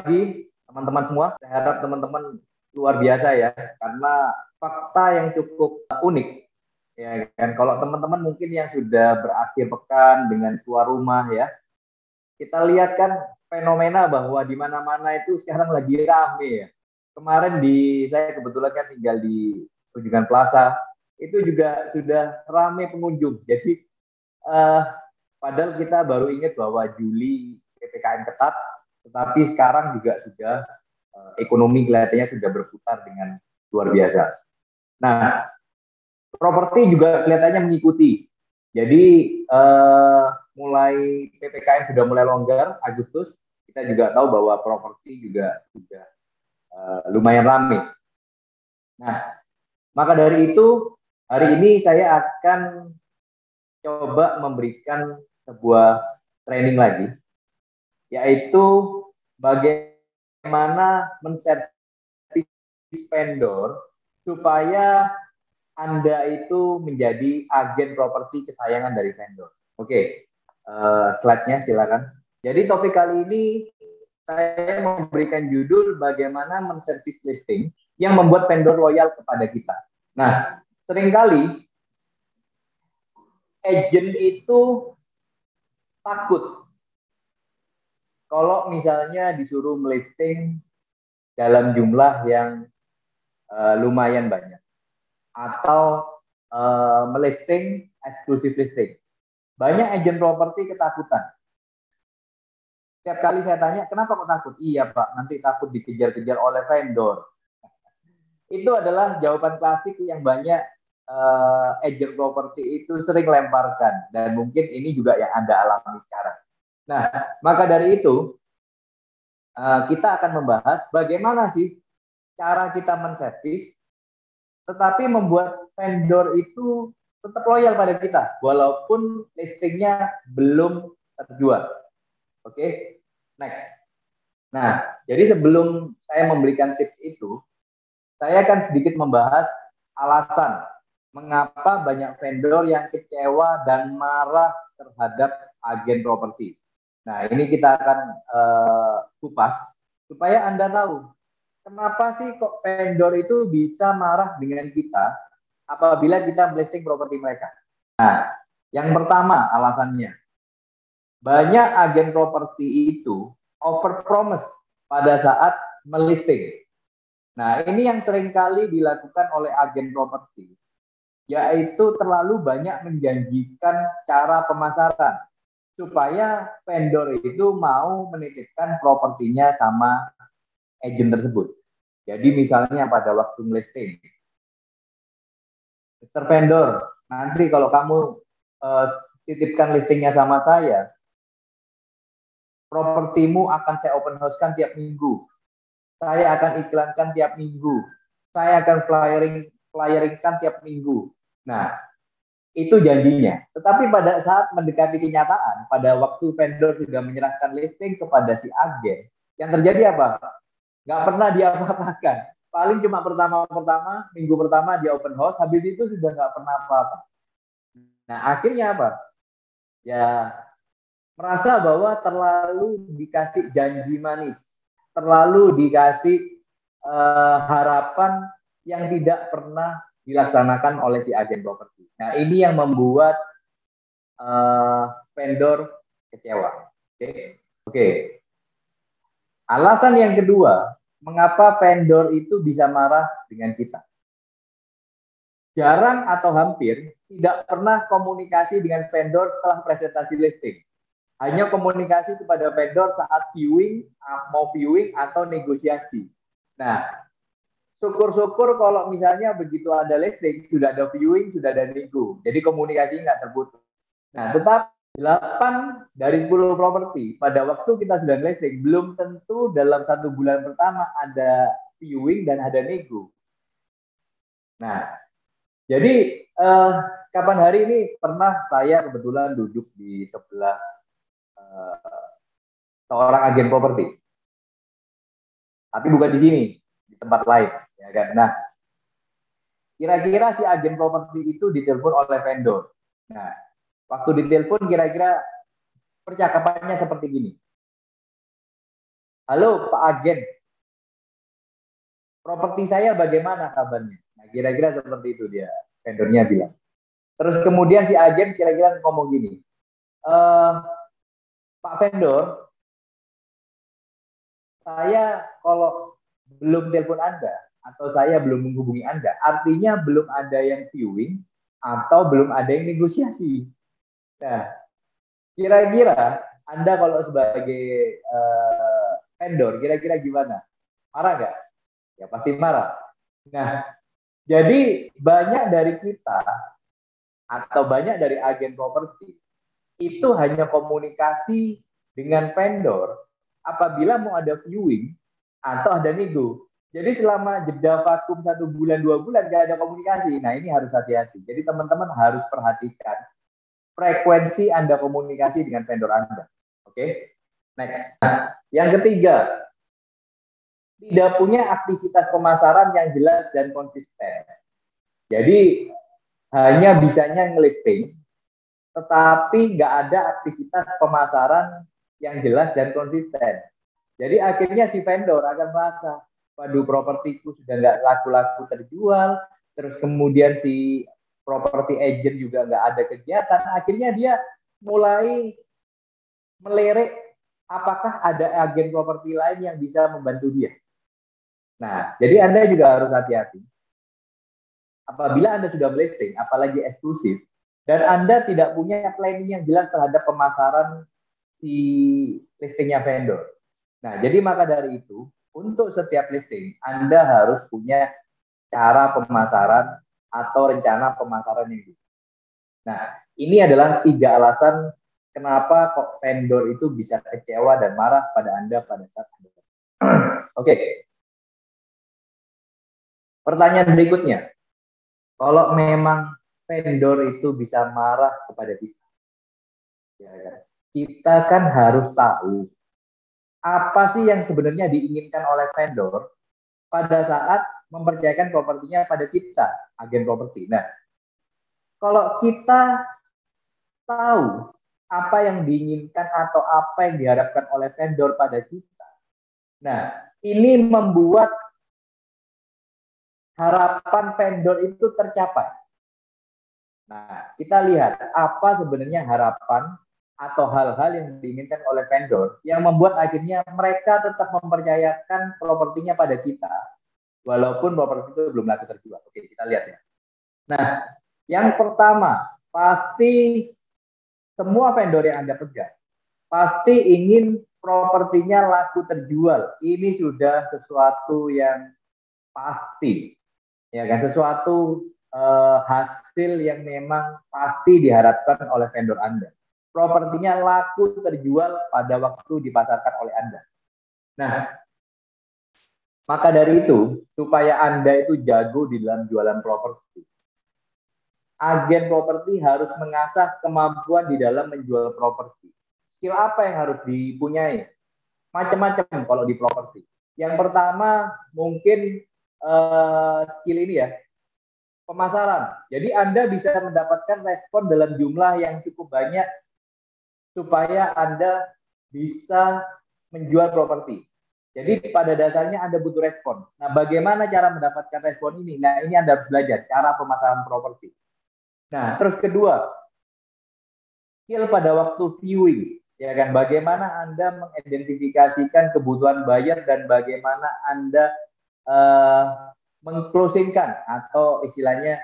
pagi teman-teman semua. Saya harap teman-teman luar biasa ya, karena fakta yang cukup unik ya kan. Kalau teman-teman mungkin yang sudah berakhir pekan dengan keluar rumah ya, kita lihat kan fenomena bahwa di mana-mana itu sekarang lagi rame ya. Kemarin saya kebetulan kan tinggal di Tunjungan Plaza, itu juga sudah rame pengunjung. Jadi eh, padahal kita baru ingat bahwa Juli PPKM ketat, tetapi sekarang juga sudah ekonomi kelihatannya sudah berputar dengan luar biasa. Nah, properti juga kelihatannya mengikuti. Jadi mulai PPKM sudah mulai longgar Agustus, kita juga tahu bahwa properti juga sudah lumayan ramai. Nah, maka dari itu hari ini saya akan coba memberikan sebuah training lagi, yaitu bagaimana menservis vendor supaya Anda itu menjadi agen properti kesayangan dari vendor. Oke, slide-nya silakan. Jadi topik kali ini saya memberikan judul bagaimana menservis listing yang membuat vendor loyal kepada kita. Nah, seringkali agent itu takut kalau misalnya disuruh melisting dalam jumlah yang lumayan banyak atau melisting eksklusif listing. Banyak agent properti ketakutan. Setiap kali saya tanya, kenapa kok takut? Iya Pak, nanti takut dikejar-kejar oleh vendor. Itu adalah jawaban klasik yang banyak agent properti itu sering lemparkan. Dan mungkin ini juga yang Anda alami sekarang. Nah, maka dari itu, kita akan membahas bagaimana sih cara kita menservis, tetapi membuat vendor itu tetap loyal pada kita, walaupun listingnya belum terjual. Oke, next. Nah, jadi sebelum saya memberikan tips itu, saya akan sedikit membahas alasan mengapa banyak vendor yang kecewa dan marah terhadap agen properti. Nah, ini kita akan kupas supaya Anda tahu kenapa sih kok vendor itu bisa marah dengan kita apabila kita melisting properti mereka. Nah, yang pertama alasannya, banyak agen properti itu overpromise pada saat melisting. Nah, ini yang seringkali dilakukan oleh agen properti, yaitu terlalu banyak menjanjikan cara pemasaran supaya vendor itu mau menitipkan propertinya sama agen tersebut. Jadi misalnya pada waktu melisting, Mr. Vendor, nanti kalau kamu titipkan listingnya sama saya, propertimu akan saya open house-kan tiap minggu. Saya akan iklankan tiap minggu. Saya akan flyeringkan tiap minggu. Nah, itu janjinya. Tetapi pada saat mendekati kenyataan, pada waktu vendor sudah menyerahkan listing kepada si agen, yang terjadi apa? Nggak pernah diapa-apakan. Paling cuma minggu pertama dia open house, habis itu sudah nggak pernah apa-apa. Nah, akhirnya apa? Ya, merasa bahwa terlalu dikasih janji manis, terlalu dikasih harapan yang tidak pernah dilaksanakan oleh si agen properti. Nah, ini yang membuat vendor kecewa. Oke. Alasan yang kedua, mengapa vendor itu bisa marah dengan kita? Jarang atau hampir tidak pernah komunikasi dengan vendor setelah presentasi listing. Hanya komunikasi kepada vendor saat mau viewing atau negosiasi. Nah, syukur-syukur kalau misalnya begitu ada listing, sudah ada viewing, sudah ada nego. Jadi komunikasi nggak terputus. Nah, tetap 8 dari 10 properti pada waktu kita sudah listing, belum tentu dalam 1 bulan pertama ada viewing dan ada nego. Nah, jadi kapan hari ini pernah saya kebetulan duduk di sebelah seorang agen properti, tapi bukan di sini, di tempat lain, ya kan? Nah, kira-kira si agen properti itu ditelepon oleh vendor. Nah, waktu ditelepon kira-kira percakapannya seperti gini. halo Pak Agen, properti saya bagaimana kabarnya? Nah, kira-kira seperti itu dia, vendornya bilang. Terus kemudian si agen kira-kira ngomong gini, Pak vendor, saya kalau belum telepon Anda atau saya belum menghubungi Anda, artinya belum ada yang viewing atau belum ada yang negosiasi. Nah, kira-kira Anda kalau sebagai vendor, kira-kira gimana? Marah nggak? Ya pasti marah. Nah, jadi banyak dari kita atau banyak dari agen properti itu hanya komunikasi dengan vendor apabila mau ada viewing atau ada nego. Jadi selama jeda vakum 1 bulan 2 bulan gak ada komunikasi. Nah ini harus hati-hati. Jadi teman-teman harus perhatikan frekuensi Anda komunikasi dengan vendor Anda. Oke, next. Nah, yang ketiga, tidak punya aktivitas pemasaran yang jelas dan konsisten. Jadi hanya bisanya ngelisting, tetapi nggak ada aktivitas pemasaran yang jelas dan konsisten. Jadi akhirnya si vendor akan merasa, waduh propertiku sudah nggak laku-laku terjual, terus kemudian si property agent juga nggak ada kegiatan, akhirnya dia mulai melirik apakah ada agen properti lain yang bisa membantu dia. Nah, jadi Anda juga harus hati-hati. Apabila Anda sudah listing, apalagi eksklusif, dan Anda tidak punya planning yang jelas terhadap pemasaran si listingnya vendor. Nah, jadi maka dari itu, untuk setiap listing, Anda harus punya cara pemasaran atau rencana pemasaran yang gitu. Nah, ini adalah 3 alasan kenapa kok vendor itu bisa kecewa dan marah pada Anda pada saat Anda. Oke. Pertanyaan berikutnya. Kalau memang vendor itu bisa marah kepada kita, ya, kita kan harus tahu apa sih yang sebenarnya diinginkan oleh vendor pada saat mempercayakan propertinya pada kita, agen properti. Nah, kalau kita tahu apa yang diinginkan atau apa yang diharapkan oleh vendor pada kita, nah ini membuat harapan vendor itu tercapai. Nah, kita lihat apa sebenarnya harapan atau hal-hal yang diinginkan oleh vendor yang membuat akhirnya mereka tetap mempercayakan propertinya pada kita walaupun properti itu belum laku terjual. Oke, kita lihat ya. Nah, yang pertama, pasti semua vendor yang Anda pegang pasti ingin propertinya laku terjual. Ini sudah sesuatu yang pasti. Ya kan, sesuatu hasil yang memang pasti diharapkan oleh vendor Anda. Propertinya laku terjual pada waktu dipasarkan oleh Anda. Nah, maka dari itu, supaya Anda itu jago di dalam jualan properti, agen properti harus mengasah kemampuan di dalam menjual properti. Skill apa yang harus dipunyai? Macam-macam kalau di properti. Yang pertama mungkin skill ini ya, pemasaran. Jadi Anda bisa mendapatkan respon dalam jumlah yang cukup banyak supaya Anda bisa menjual properti. Jadi pada dasarnya Anda butuh respon. Nah, bagaimana cara mendapatkan respon ini? Nah, ini Anda harus belajar cara pemasaran properti. Nah, terus kedua, skill pada waktu viewing. Ya kan, bagaimana Anda mengidentifikasikan kebutuhan buyer dan bagaimana Anda mengclosingkan atau istilahnya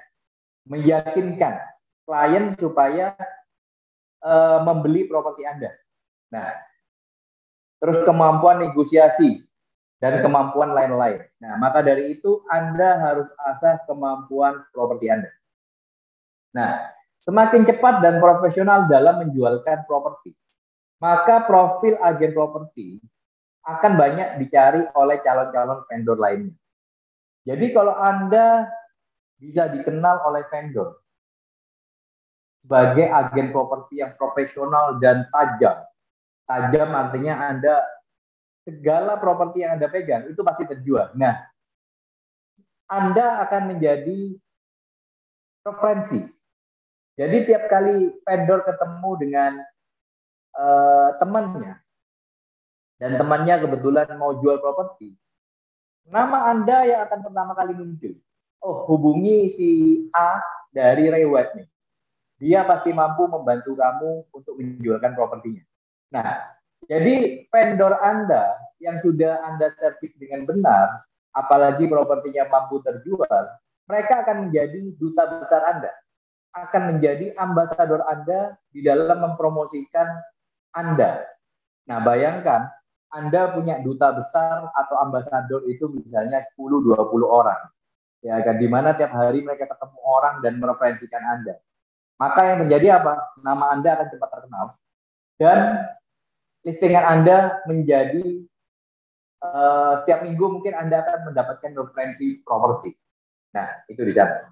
meyakinkan klien supaya membeli properti Anda. Nah, terus kemampuan negosiasi dan kemampuan lain-lain. Nah, maka dari itu Anda harus asah kemampuan properti Anda. Nah, semakin cepat dan profesional dalam menjualkan properti, maka profil agen properti akan banyak dicari oleh calon-calon vendor lainnya. Jadi kalau Anda bisa dikenal oleh vendor sebagai agen properti yang profesional dan tajam. Tajam artinya Anda segala properti yang Anda pegang itu pasti terjual. Nah, Anda akan menjadi referensi. Jadi tiap kali vendor ketemu dengan temannya, dan temannya kebetulan mau jual properti, nama Anda yang akan pertama kali muncul. Oh, hubungi si A dari Rewet nih. Dia pasti mampu membantu kamu untuk menjualkan propertinya. Nah, jadi vendor Anda yang sudah Anda servis dengan benar, apalagi propertinya mampu terjual, mereka akan menjadi duta besar Anda, akan menjadi ambasador Anda di dalam mempromosikan Anda. Nah, bayangkan Anda punya duta besar atau ambasador itu misalnya 10-20 orang. Ya kan, di mana tiap hari mereka ketemu orang dan mereferensikan Anda. Maka yang terjadi apa? Nama Anda akan cepat terkenal dan listingan Anda menjadi setiap minggu mungkin Anda akan mendapatkan referensi properti. Nah, itu di sana.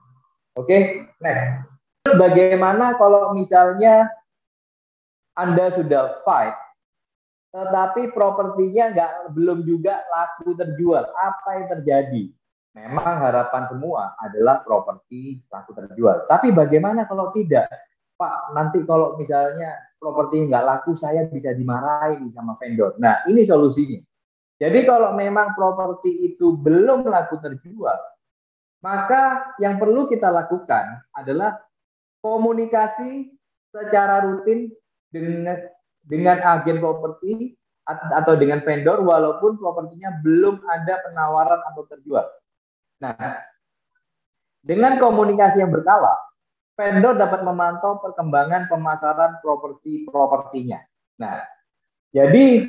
Oke, next. Terus bagaimana kalau misalnya Anda sudah fight, tetapi propertinya belum juga laku terjual? Apa yang terjadi? Memang harapan semua adalah properti laku terjual. Tapi bagaimana kalau tidak? Pak, nanti kalau misalnya properti nggak laku, saya bisa dimarahin sama vendor. Nah, ini solusinya. Jadi kalau memang properti itu belum laku terjual, maka yang perlu kita lakukan adalah komunikasi secara rutin dengan agen properti atau dengan vendor walaupun propertinya belum ada penawaran atau terjual. Nah, dengan komunikasi yang berkala, vendor dapat memantau perkembangan pemasaran propertinya. Nah, jadi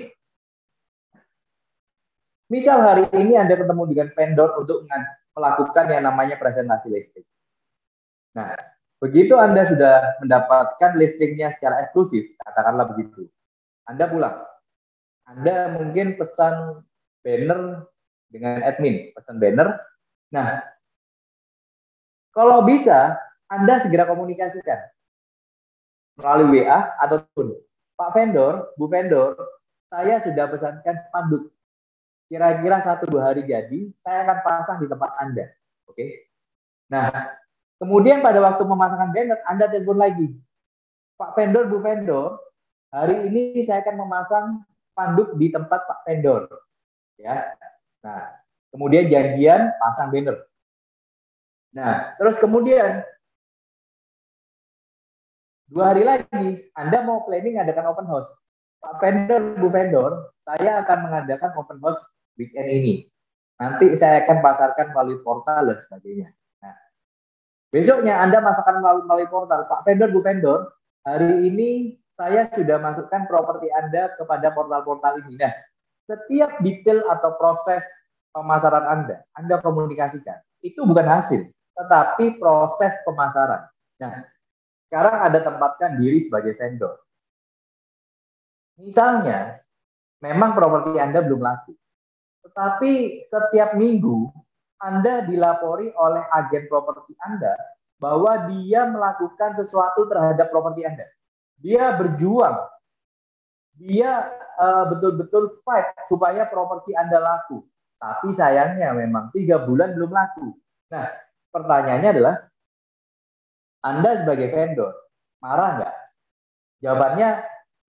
misal hari ini Anda ketemu dengan vendor untuk melakukan yang namanya presentasi listing. Nah, begitu Anda sudah mendapatkan listingnya secara eksklusif, katakanlah begitu, Anda pulang. Anda mungkin pesan banner dengan admin, pesan banner. Nah, kalau bisa, Anda segera komunikasikan melalui WA ataupun Pak vendor, Bu vendor, saya sudah pesankan spanduk. Kira-kira 1-2 hari jadi, saya akan pasang di tempat Anda. Oke. Nah, kemudian pada waktu memasangkan banner, Anda telepon lagi. Pak vendor, Bu vendor, hari ini saya akan memasang spanduk di tempat Pak vendor. Ya. Nah, kemudian janjian pasang banner. Nah, terus kemudian 2 hari lagi Anda mau planning adakan open house. Pak vendor, Bu vendor, saya akan mengadakan open house weekend ini. Nanti saya akan pasarkan melalui portal dan sebagainya. Nah, besoknya Anda masukkan melalui portal. Pak vendor, Bu vendor, hari ini saya sudah masukkan properti Anda kepada portal-portal ini. Nah, setiap detail atau proses pemasaran Anda komunikasikan. Itu bukan hasil, tetapi proses pemasaran. Nah, sekarang Anda tempatkan diri sebagai vendor. Misalnya, memang properti Anda belum laku. Tetapi setiap minggu, Anda dilapori oleh agen properti Anda bahwa dia melakukan sesuatu terhadap properti Anda. Dia berjuang. Dia betul-betul fight supaya properti Anda laku. Tapi sayangnya memang 3 bulan belum laku. Nah, pertanyaannya adalah, Anda sebagai vendor, marah nggak? Jawabannya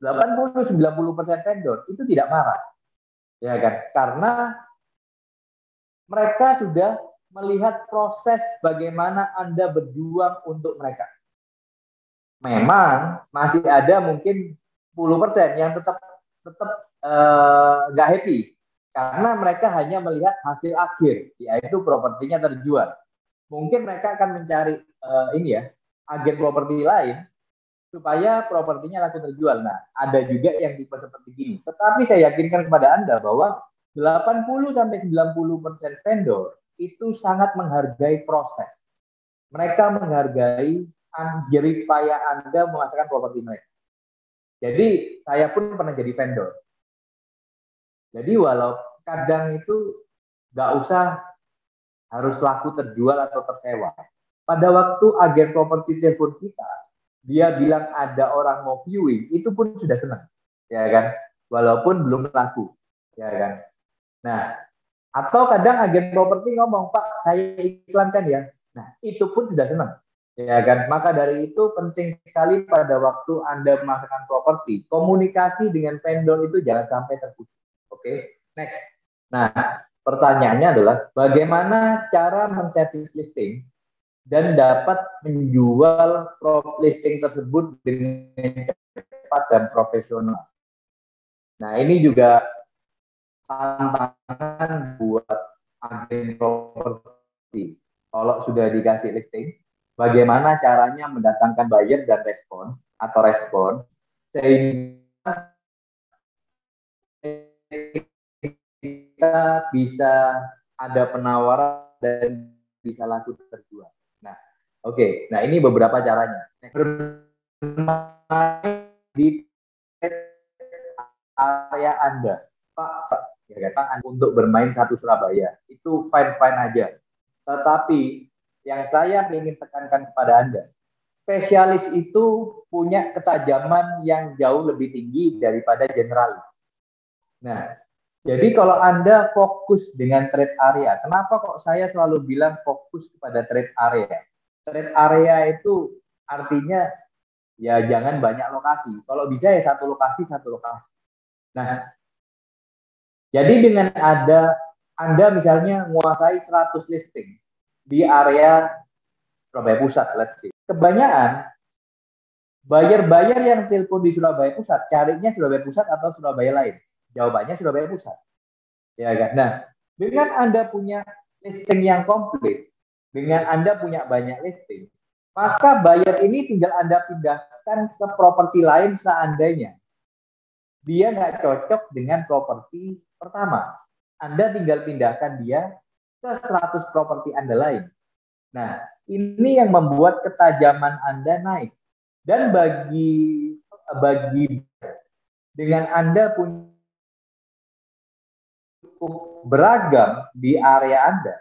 80-90% vendor itu tidak marah. Ya kan? Karena mereka sudah melihat proses bagaimana Anda berjuang untuk mereka. Memang masih ada mungkin 10% yang tetap nggak happy karena mereka hanya melihat hasil akhir, yaitu propertinya terjual. Mungkin mereka akan mencari agen properti lain supaya propertinya laku terjual. Nah, ada juga yang tipe seperti ini. Tetapi saya yakinkan kepada Anda bahwa 80-90% vendor itu sangat menghargai proses. Mereka menghargai jerih payah Anda memasarkan properti mereka. Jadi, saya pun pernah jadi vendor. Jadi, walau kadang itu nggak usah harus laku terjual atau tersewa. Pada waktu agen properti telepon kita, dia bilang ada orang mau viewing, itu pun sudah senang, ya kan? Walaupun belum laku, ya kan? Nah, atau kadang agen properti ngomong, Pak, saya iklankan ya. Nah, itu pun sudah senang, ya kan? Maka dari itu penting sekali pada waktu Anda memasarkan properti, komunikasi dengan vendor itu jangan sampai terputus. Oke, next. Nah, pertanyaannya adalah bagaimana cara men-service listing dan dapat menjual listing tersebut dengan cepat dan profesional. Nah, ini juga tantangan buat agen properti. Kalau sudah dikasih listing, bagaimana caranya mendatangkan buyer dan respon sehingga kita bisa ada penawaran dan bisa laku terjual. Nah, oke. Nah, ini beberapa caranya. Bermain di area Anda. Pak, ya kan, untuk bermain satu Surabaya. Itu fine-fine aja. Tetapi yang saya ingin tekankan kepada Anda, spesialis itu punya ketajaman yang jauh lebih tinggi daripada generalis. Nah, jadi kalau Anda fokus dengan trade area, kenapa kok saya selalu bilang fokus kepada trade area? Trade area itu artinya ya jangan banyak lokasi. Kalau bisa ya satu lokasi. Nah, jadi dengan Anda misalnya menguasai 100 listing di area Surabaya Pusat, let's say. Kebanyakan buyer yang telepon di Surabaya Pusat, carinya Surabaya Pusat atau Surabaya lain? Jawabannya Surabaya Pusat. Ya kan? Nah, dengan Anda punya listing yang komplit, dengan Anda punya banyak listing, maka buyer ini tinggal Anda pindahkan ke properti lain seandainya dia nggak cocok dengan properti pertama. Anda tinggal pindahkan dia ke 100 properti Anda lain. Nah, ini yang membuat ketajaman Anda naik. Dan bagi dengan Anda punya cukup beragam di area Anda,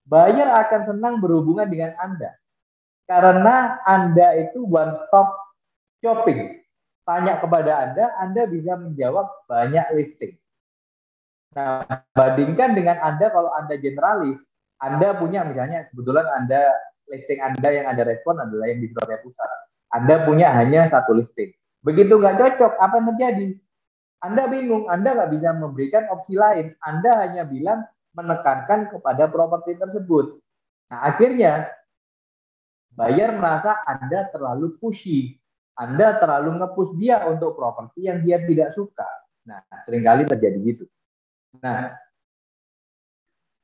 buyer akan senang berhubungan dengan Anda. Karena Anda itu one stop shopping. Tanya kepada Anda bisa menjawab banyak listing. Nah, bandingkan dengan Anda kalau Anda generalis, Anda punya misalnya kebetulan listing Anda yang Anda respon adalah yang di Surabaya Pusat. Anda punya hanya satu listing. Begitu nggak cocok, apa yang terjadi? Anda bingung, Anda nggak bisa memberikan opsi lain. Anda hanya bilang menekankan kepada properti tersebut. Nah, akhirnya buyer merasa Anda terlalu pushy. Anda terlalu nge-push dia untuk properti yang dia tidak suka. Nah, seringkali terjadi gitu. Nah,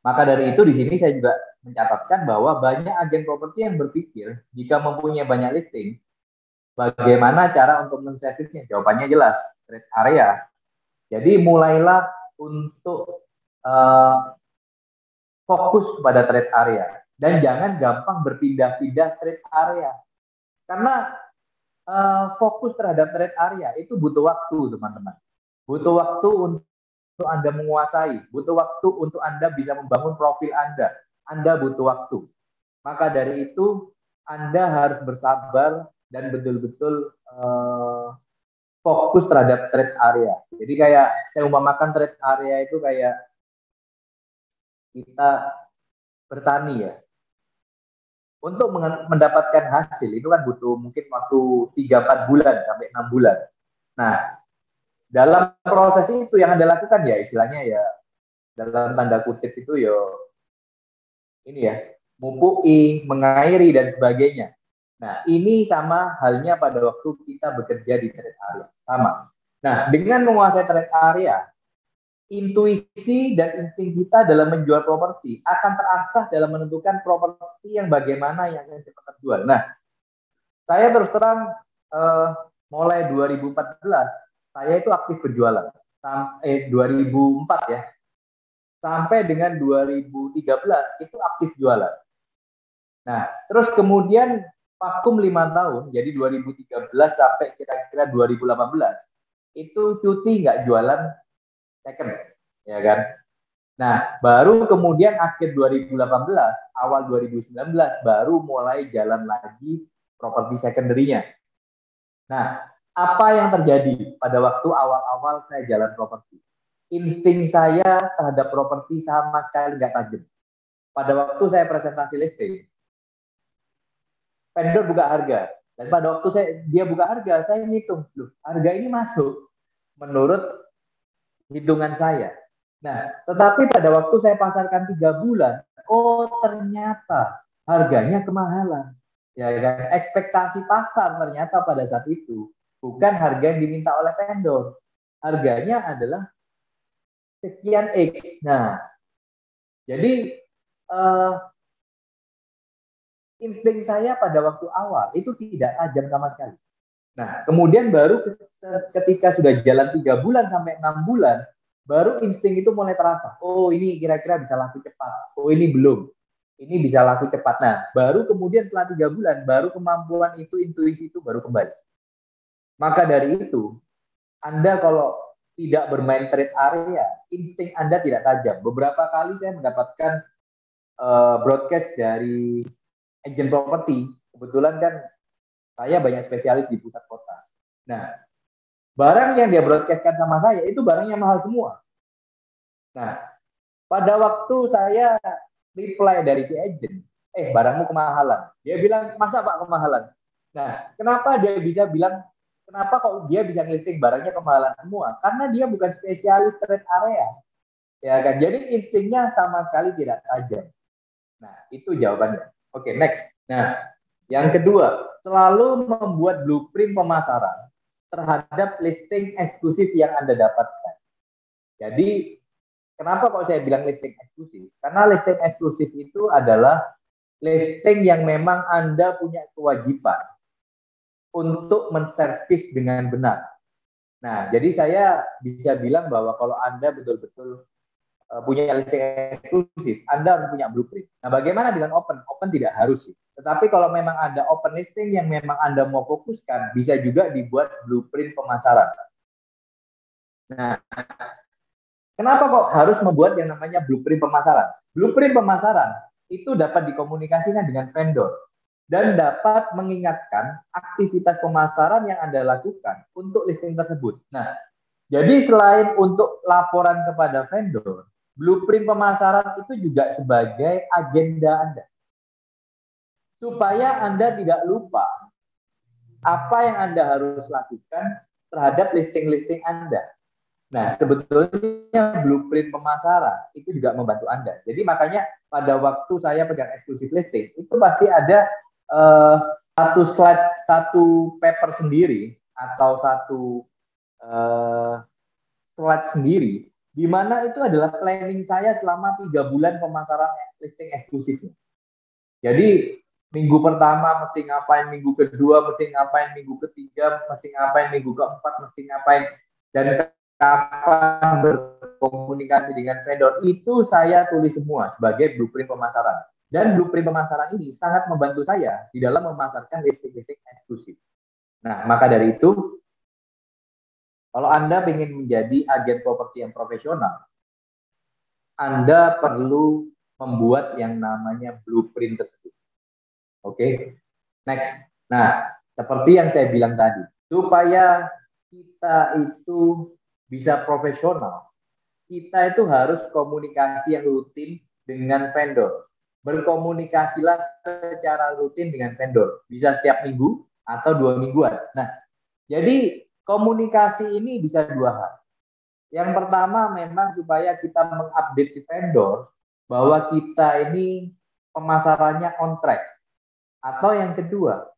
maka dari itu di sini saya juga mencatatkan bahwa banyak agen properti yang berpikir jika mempunyai banyak listing, bagaimana cara untuk men-service-nya? Jawabannya jelas, trade area. Jadi mulailah untuk fokus kepada trade area dan jangan gampang berpindah-pindah trade area. Karena fokus terhadap trade area itu butuh waktu, teman-teman. Butuh waktu untuk Anda menguasai, butuh waktu untuk Anda bisa membangun profil Anda. Anda butuh waktu. Maka dari itu Anda harus bersabar dan betul-betul fokus terhadap trade area. Jadi kayak saya umpamakan trade area itu kayak kita bertani ya. Untuk mendapatkan hasil itu kan butuh mungkin waktu 3-4 bulan sampai 6 bulan. Nah, dalam proses itu yang Anda lakukan ya istilahnya ya dalam tanda kutip itu ya ini ya, mupui, mengairi dan sebagainya. Nah, ini sama halnya pada waktu kita bekerja di trade area. Sama. Nah, dengan menguasai trade area, intuisi dan insting kita dalam menjual properti akan terasah dalam menentukan properti yang bagaimana yang akan cepat terjual. Nah, saya terus terang mulai 2014 saya itu aktif berjualan sampai 2004 ya sampai dengan 2013 itu aktif jualan. Nah, terus kemudian vakum 5 tahun, jadi 2013 sampai kira-kira 2018 itu cuti nggak jualan second, ya kan? Nah, baru kemudian akhir 2018, awal 2019 baru mulai jalan lagi properti secondary-nya. Nah, apa yang terjadi pada waktu awal-awal saya jalan properti? Insting saya terhadap properti sama sekali nggak tajam. Pada waktu saya presentasi listing, vendor buka harga. Dan pada waktu dia buka harga, saya ngitung, loh, harga ini masuk menurut hitungan saya. Nah, tetapi pada waktu saya pasarkan 3 bulan, oh ternyata harganya kemahalan. Ya kan? Ekspektasi pasar ternyata pada saat itu bukan harga yang diminta oleh vendor. Harganya adalah sekian X. Nah, jadi insting saya pada waktu awal itu tidak tajam sama sekali. Nah, kemudian baru ketika sudah jalan 3 bulan sampai 6 bulan, baru insting itu mulai terasa. Oh, ini kira-kira bisa laku cepat. Oh, ini belum. Ini bisa laku cepat. Nah, baru kemudian setelah 3 bulan, baru kemampuan itu, intuisi itu baru kembali. Maka dari itu, Anda kalau tidak bermain trade area, insting Anda tidak tajam. Beberapa kali saya mendapatkan broadcast dari agent properti. Kebetulan kan saya banyak spesialis di pusat kota. Nah, barang yang dia broadcastkan sama saya itu barangnya mahal semua. Nah, pada waktu saya reply dari si agent, barangmu kemahalan. Dia bilang, masa Pak kemahalan? Nah, kenapa dia bisa bilang, kenapa kok dia bisa ngelisting barangnya kemahalan semua? Karena dia bukan spesialis trade area. Ya kan? Jadi instingnya sama sekali tidak tajam. Nah, itu jawabannya. Oke, next. Nah, yang kedua, selalu membuat blueprint pemasaran terhadap listing eksklusif yang Anda dapatkan. Jadi, kenapa kok saya bilang listing eksklusif? Karena listing eksklusif itu adalah listing yang memang Anda punya kewajiban untuk menservis dengan benar. Nah, jadi saya bisa bilang bahwa kalau Anda betul-betul punya listing eksklusif, Anda harus punya blueprint. Nah, bagaimana dengan open? Open tidak harus sih. Tetapi kalau memang ada open listing yang memang Anda mau fokuskan, bisa juga dibuat blueprint pemasaran. Nah, kenapa kok harus membuat yang namanya blueprint pemasaran? Blueprint pemasaran itu dapat dikomunikasikan dengan vendor dan dapat mengingatkan aktivitas pemasaran yang Anda lakukan untuk listing tersebut. Nah, jadi selain untuk laporan kepada vendor, blueprint pemasaran itu juga sebagai agenda Anda. Supaya Anda tidak lupa apa yang Anda harus lakukan terhadap listing-listing Anda. Nah, sebetulnya blueprint pemasaran itu juga membantu Anda. Jadi makanya pada waktu saya pegang eksklusif listing, itu pasti ada satu slide, satu paper sendiri, atau satu slide sendiri, di mana itu adalah planning saya selama 3 bulan pemasaran listing eksklusifnya. Jadi minggu pertama mesti ngapain, minggu kedua mesti ngapain, minggu ketiga mesti ngapain, minggu keempat mesti ngapain, dan kapan berkomunikasi dengan vendor, itu saya tulis semua sebagai blueprint pemasaran. Dan blueprint pemasaran ini sangat membantu saya di dalam memasarkan listing-listing eksklusif. Nah, maka dari itu, kalau Anda ingin menjadi agen properti yang profesional, Anda perlu membuat yang namanya blueprint tersebut. Oke, next. Nah, seperti yang saya bilang tadi, supaya kita itu bisa profesional, kita itu harus komunikasi yang rutin dengan vendor. Berkomunikasilah secara rutin dengan vendor. Bisa setiap minggu atau 2 mingguan. Nah, jadi komunikasi ini bisa 2 hal. Yang pertama memang supaya kita mengupdate si vendor bahwa kita ini pemasarannya on track. Atau yang kedua,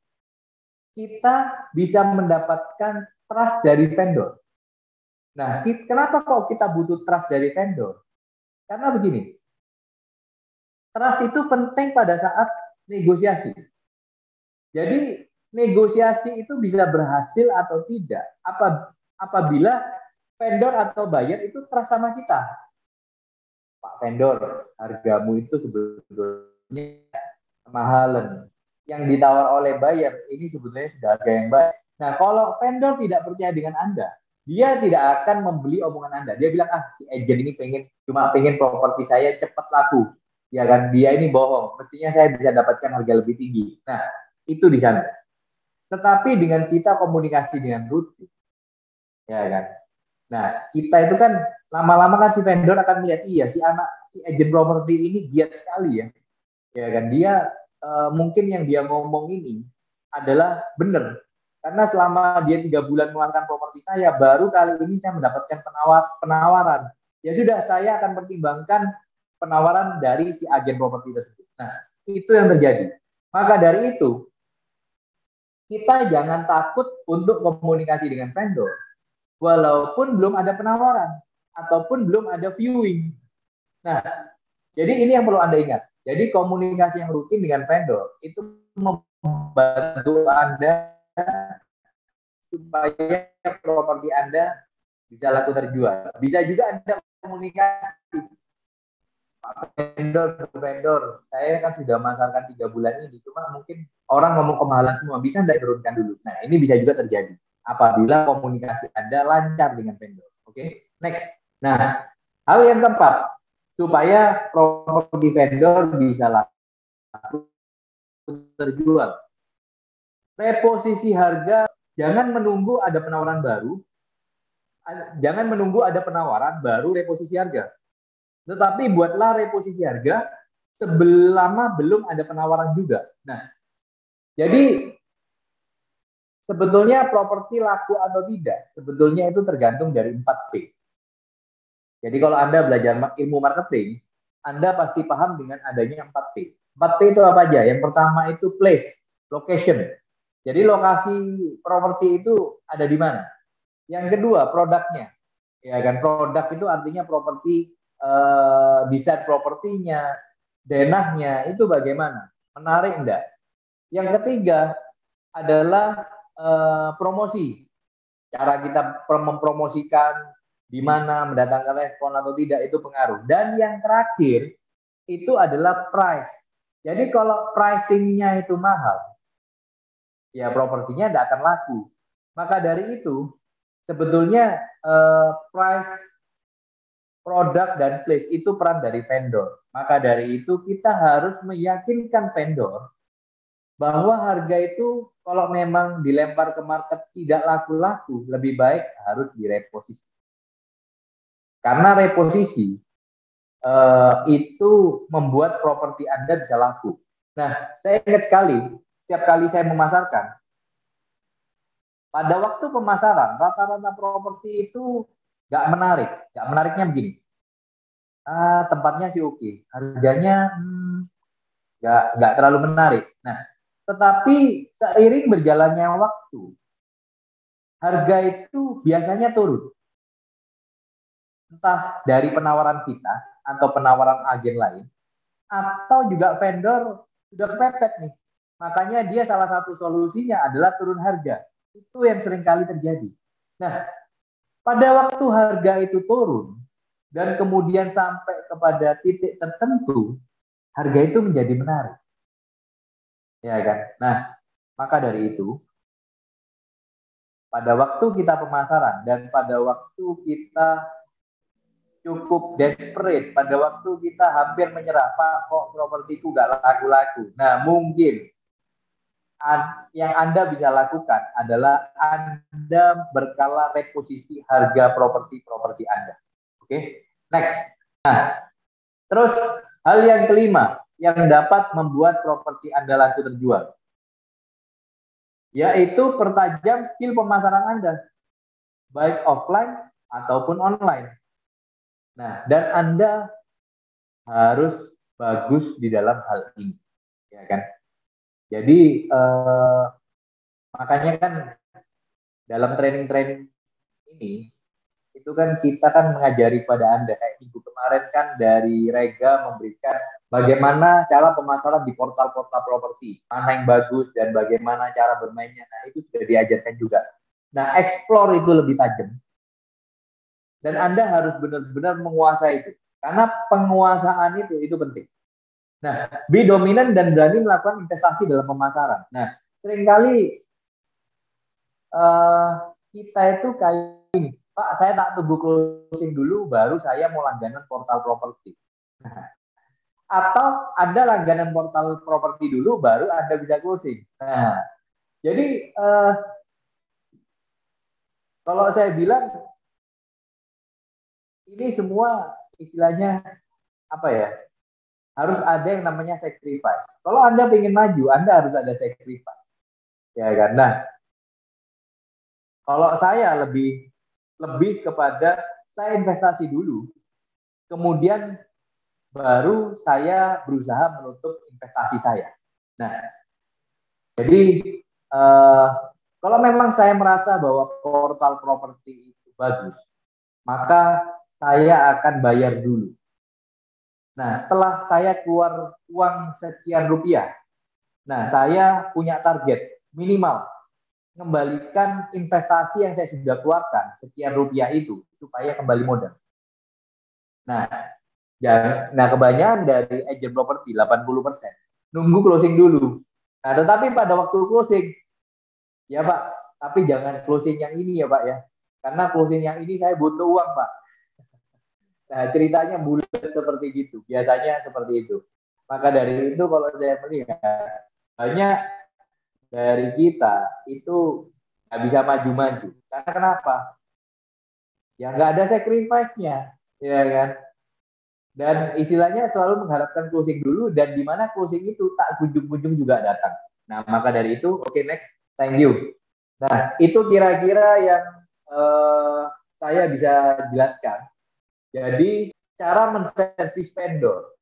kita bisa mendapatkan trust dari vendor. Nah, kenapa kok kita butuh trust dari vendor? Karena begini, trust itu penting pada saat negosiasi. Jadi, negosiasi itu bisa berhasil atau tidak apabila vendor atau buyer itu trust sama kita. Pak vendor, hargamu itu sebetulnya kemahalan. Yang ditawar oleh buyer ini sebetulnya sudah harga yang baik. Nah, kalau vendor tidak percaya dengan Anda, dia tidak akan membeli omongan Anda. Dia bilang, si agent ini cuma pengen properti saya cepat laku. Ya kan, dia ini bohong. Mestinya saya bisa dapatkan harga lebih tinggi. Nah, itu di sana. Tetapi dengan kita komunikasi dengan rutin, ya kan. Nah, kita itu kan lama-lama kan si vendor akan melihat, iya si agent properti ini giat sekali ya. Ya kan, dia mungkin yang dia ngomong ini adalah benar. Karena selama dia 3 bulan mengeluarkan properti saya, baru kali ini saya mendapatkan penawaran. Ya sudah, saya akan pertimbangkan penawaran dari si agen properti tersebut. Nah, itu yang terjadi. Maka dari itu, kita jangan takut untuk komunikasi dengan vendor, walaupun belum ada penawaran, ataupun belum ada viewing. Nah, jadi ini yang perlu Anda ingat. Jadi komunikasi yang rutin dengan vendor, itu membantu Anda supaya properti Anda bisa laku terjual. Bisa juga Anda komunikasi vendor, saya kan sudah masarkan 3 bulan ini, cuma mungkin orang ngomong kemahalan semua, bisa Anda turunkan dulu. Nah, ini bisa juga terjadi apabila komunikasi Anda lancar dengan vendor. Oke, next. Nah, hal yang keempat, supaya properti vendor bisa laku terjual. Reposisi harga, jangan menunggu ada penawaran baru, jangan menunggu ada penawaran baru reposisi harga. Tetapi buatlah reposisi harga sebelum belum ada penawaran juga. Nah, jadi sebetulnya properti laku atau tidak, sebetulnya itu tergantung dari 4P. Jadi kalau Anda belajar ilmu marketing, Anda pasti paham dengan adanya 4P. 4P itu apa aja? Yang pertama itu place, location. Jadi lokasi properti itu ada di mana? Yang kedua, produknya. Ya kan, produk itu artinya properti, desain propertinya, denahnya itu bagaimana? Menarik enggak? Yang ketiga adalah promosi. Cara kita mempromosikan, di mana, mendatangkan respon atau tidak, itu pengaruh. Dan yang terakhir itu adalah price. Jadi kalau pricingnya itu mahal, ya propertinya tidak akan laku. Maka dari itu sebetulnya price, produk, dan place itu peran dari vendor. Maka dari itu kita harus meyakinkan vendor bahwa harga itu kalau memang dilempar ke market tidak laku-laku, lebih baik harus direposisi. Karena reposisi itu membuat properti Anda bisa laku. Nah, saya ingat sekali, setiap kali saya memasarkan, pada waktu pemasaran, rata-rata properti itu nggak menarik. Nggak menariknya begini, tempatnya sih oke, harganya nggak terlalu menarik. Nah, tetapi seiring berjalannya waktu, harga itu biasanya turun. Entah dari penawaran kita atau penawaran agen lain, atau juga vendor sudah kepepet nih. Makanya dia salah satu solusinya adalah turun harga. Itu yang sering kali terjadi. Nah, pada waktu harga itu turun dan kemudian sampai kepada titik tertentu, harga itu menjadi menarik. Ya kan? Nah, maka dari itu, pada waktu kita pemasaran dan pada waktu kita cukup desperate, pada waktu kita hampir menyerah, Pak, kok propertiku gak laku-laku. Nah, mungkin yang Anda bisa lakukan adalah Anda berkala reposisi harga properti Anda. Oke, next. Nah, terus hal yang kelima yang dapat membuat properti Anda laku terjual, yaitu pertajam skill pemasaran Anda, baik offline ataupun online. Nah, dan Anda harus bagus di dalam hal ini, ya kan? Jadi makanya kan dalam training-training ini itu kan kita kan mengajari pada Anda, kayak minggu kemarin kan dari Rega memberikan bagaimana cara pemasaran di portal-portal properti, mana yang bagus dan bagaimana cara bermainnya. Nah, itu sudah diajarkan juga. Nah, explore itu lebih tajam. Dan Anda harus benar-benar menguasai itu. Karena penguasaan itu penting. Nah, be dominan dan berani melakukan investasi dalam pemasaran. Nah, seringkali kita itu kayak ini, Pak, saya tak tunggu closing dulu, baru saya mau langganan portal properti. Nah, atau Anda langganan portal properti dulu, baru Anda bisa closing. Nah, jadi kalau saya bilang, ini semua istilahnya apa ya, harus ada yang namanya sacrifice. Kalau Anda ingin maju, Anda harus ada sacrifice. Ya kan? Nah, Kalau saya lebih lebih kepada saya investasi dulu, kemudian baru saya berusaha menutup investasi saya. Nah, jadi eh, kalau memang saya merasa bahwa portal properti itu bagus, maka saya akan bayar dulu. Nah, setelah saya keluar uang sekian rupiah, nah saya punya target minimal mengembalikan investasi yang saya sudah keluarkan sekian rupiah itu supaya kembali modal. Nah, nah kebanyakan dari agent properti 80% nunggu closing dulu. Nah, tetapi pada waktu closing, ya Pak, tapi jangan closing yang ini ya Pak ya. Karena closing yang ini saya butuh uang Pak. Nah, ceritanya bulat seperti gitu. Biasanya seperti itu. Maka dari itu kalau saya melihat banyak dari kita itu nggak bisa maju-maju. Karena kenapa? Ya nggak ada sacrifice-nya, ya kan? Dan istilahnya selalu mengharapkan closing dulu dan di mana closing itu tak kunjung-kunjung juga datang. Nah, maka dari itu, oke, next, thank you. Nah, itu kira-kira yang saya bisa jelaskan. Jadi, cara menservis vendor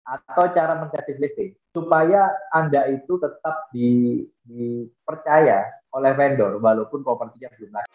atau cara menservis listing supaya Anda itu tetap dipercaya oleh vendor walaupun propertinya belum laku.